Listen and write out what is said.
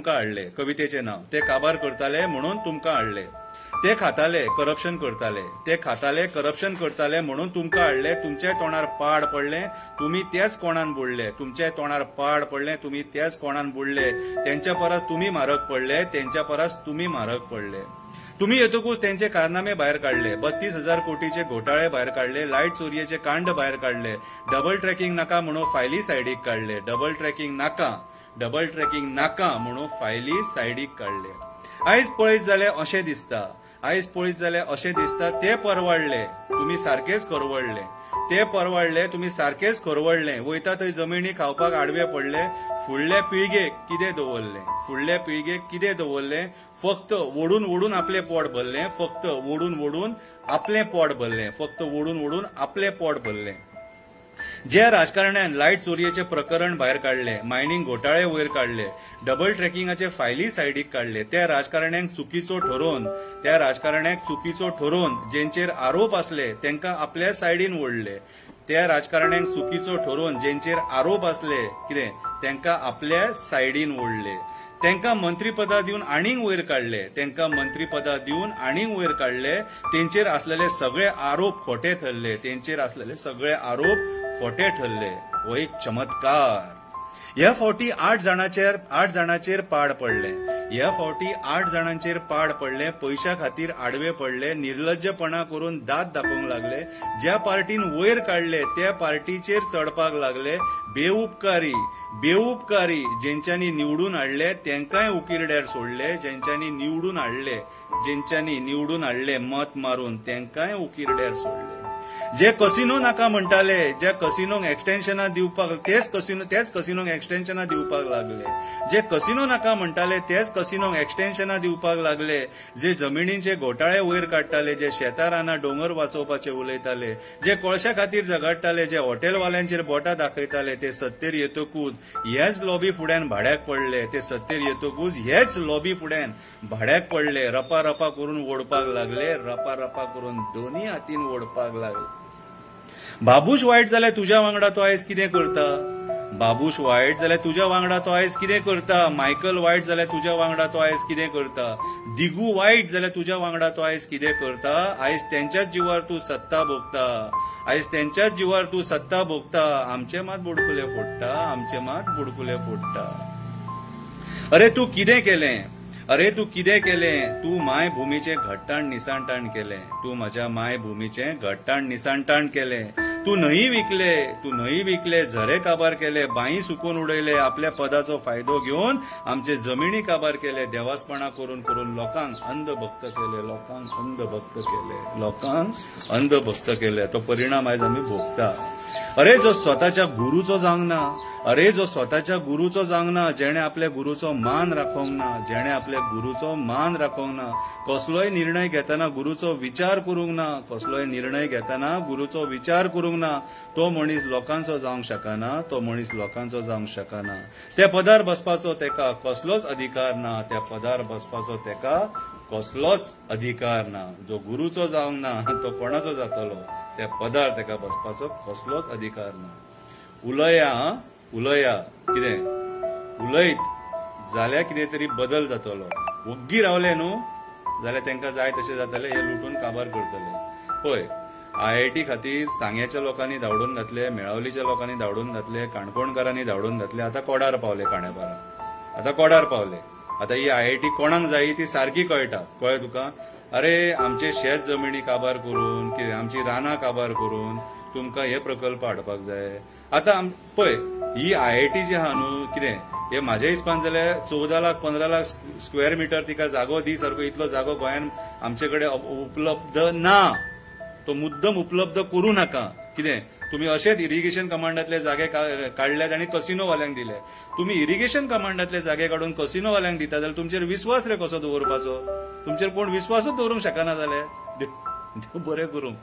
तुमकां हाडले, कवितेचें नांव. ते काबार करताले म्हणून तुमकां हाडले. ते खाताले, करप्शन करताले. ते खाताले, करप्शन करताले म्हणून तुमकां हाडले. तुमचे तोंडार पाड पडले, तुम्ही त्याच कोणान बुडले. तुमचे तोंडार पाड पडले, तुम्ही त्याच कोणान बुडले. त्यांच्या परस तुम्ही म्हारग पडले, त्यांच्या परस तुम्ही म्हारग पडले. तुम्ही येतकूच त्यांचे कारनामे भायर काढले. 32,000 कोटीचे घोटाळे भायर काढले. लाईट चोरयेचे कांड भायर काढले. डबल ट्रॅकिंग नाका म्हणून फायली सायडीक काढले. डबल ट्रॅकिंग नाका म्हणून फायली सायडीक काढले. आयज पळयत जाल्यार अशें दिसता ते परवडले, तुम्ही सारखेच करवडले. ते परवडले, तुम्ही सारखेच करवडले. वयता थंय जमिनी खावपाक आडवे पडले. फुडल्या पिळगेक कितें दवरले? फक्त ओडून आपले पोट भरले. जे राजकारण्यान लाईट चोरयेचे प्रकरण भायर काढले, मायनिंग घोटाळे वयर काढले, डबल ट्रॅकिंगाचे फायली सायडीक काढले, त्या राजकारण्याक चुकीचो ठरोवन जेंचेर आरोप असले त्यांका आपल्या सायडीन ओडले. त्या राजकारण्याक चुकीचो ठरोवन जेंचेर आरोप असले कितें त्यांका आपल्या सायडीन ओडले. त्यांका मंत्रीपदा दिवन आनीक वयर काडले. तेंचेर असलेले सगळे आरोप खोटे ठरले. हो एक चमत्कार. ह्या फावटी 8 जाणांचेर पाड पडले. पैशा खातीर आडवे पडले. निर्लज्जपणा करून दात दाखोवंक लागले. ज्या पार्टीन वयर काढले त्या पार्टीचेर चडपाक लागले. बेउपकारी जेंच्यांनी निवडून हाडले त्यांकाय उकिरड्यार सोडले. जेंच्यांनी निवडून हाडले मत मारून त्यांकाय उकिरड्यार सोडले. जे कसिनो नाका म्हणटाले, ज्या कसिनोक एक्सटेन्शनां दिवपाक त्याच कसिनोक एक्सटेन्शनां दिवपाक लागले. जे कसिनो नाका म्हणटाले तेच कसिनोक एक्सटेन्शनां दिवपाक लागले. जे जमिनींचे घोटाळे वयर काडटाले, जे शेतां रानां दोंगर वाचोवपाचे उलयताले, जे कोळशा खातीर झगडटाले, जे हॉटेलवाल्यांचेर बोटां दाखयताले, ते सत्तेर येतकूच हेच लॉबी फुड्यान भाड्याक पडले. रपा करून ओडपाक लागले. करून दोन्ही हातीन ओडपाक लागले. बाबूश वायट जाल्यार तुज्या वांगडा तो आयज कितें करता? मायकल वायट जाल्यार तुज्या वांगडा तो आयज कितें करता? दिगू वायट जाल्यार तुज्या वांगडा तो आयज कितें करता? आयज त्यांच्याच जिवार तूं सत्ता भोगता. आमचे मात बुडकुले फोडटा. अरे तूं कितें केलें? तूं मायभुमीचें घट्टाण निसाणटाण केलें. तूं न्हंय विकले, झरे काबार केले, बांई सुकून उडयले. आपल्या पदाचो फायदो घेवन आमचे जमिनी काबार केले. देवासपणा करून लोकांक अंधभक्त केले. तो परिणाम आयज आमी भोगता. अरे जो स्वताच्या गुरूचो जावंक ना, जेणे आपल्या गुरूचो मान राखोंक ना, कसलोय निर्णय घेताना गुरूचो विचार करूंक ना, तो मनीस लोकांचो जावंक शकना. त्या पदार बसपाचो तेका कसलोच अधिकार ना. जो गुरूचो जावंक ना तो कोणाचो जातलो? त्या पदार तेका बसपाचो कसलोच अधिकार ना. उलया कितें उलयत जाल्यार कितें तरी बदल जातलो. वग्गी रावले न्हू जाल्यार तांकां जाय तशें जातले. हे लुटून काबार करतले. पळय, IIT खातीर सांग्याच्या लोकांनी धांवडून घातले, मेळावलीच्या लोकांनी धांवडून घातले, काणकोणकारांनी धांवडून घातले. आतां कोडार पावले. आतां ही IIT कोणाक जायी ती सारकी कळटा. कळ्ळें तुका? अरे आमचे शेत जमिनी काबार करून, कितें आमची रानां काबार करून तुमकां हे प्रकल्प हाडपाक जाय. आतां पळय, ही IIT जी आहा न्हू, कितें हे म्हाज्या हिसपान जाल्यार 14 लाख 15 लाख स्क्वेअर मिटर तिका जागो दी सारको इतलो जागो गोंयान आमचे कडेन उपलब्ध ना. तो मुद्दम उपलब्ध करूं नाका. कितें तुम्ही अशेच इरिगेशन कमांडातले जागे काढल्यात आणि कसिनोवाल्यांक दिले. तुम्ही इरिगेशन कमांडातले जागे काढून कसिनोवाल्यांक दिता जाल्यार तुमचेर विश्वास रे कसो दवरपाचो? तुमचेर कोण विश्वासूच दवरूंक शकना जाल्यार. बरें करूं.